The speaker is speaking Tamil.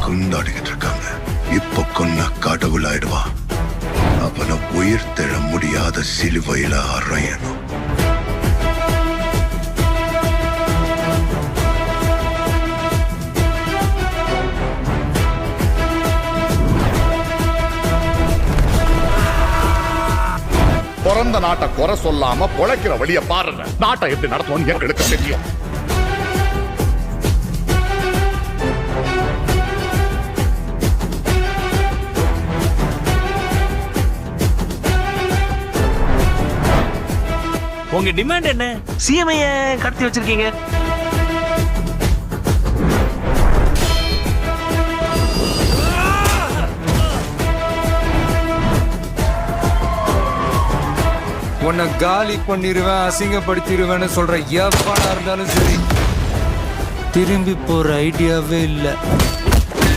குந்தாடிக்கிட்டு இருக்காங்க. இப்ப கொன்ன கடவுள் ஆயிடுவான். அவனை உயிர் தெழ முடியாத சிலுவையில அறையணும். பிறந்த நாட்டை குறை சொல்லாம பொழைக்கிற வழிய பாருங்க. நாட்டை எப்படி நடத்துவோம் எங்களுக்கு தெரியும். உங்க டிமாண்ட் என்ன? சிஎம்ஐ கடத்தி வச்சிருக்கீங்க. உன்னை காலி பண்ணிடுவேன், அசிங்கப்படுத்திடுவேன்னு சொல்ற எவனா இருந்தாலும் சரி, திரும்பி போற ஐடியாவே இல்லை.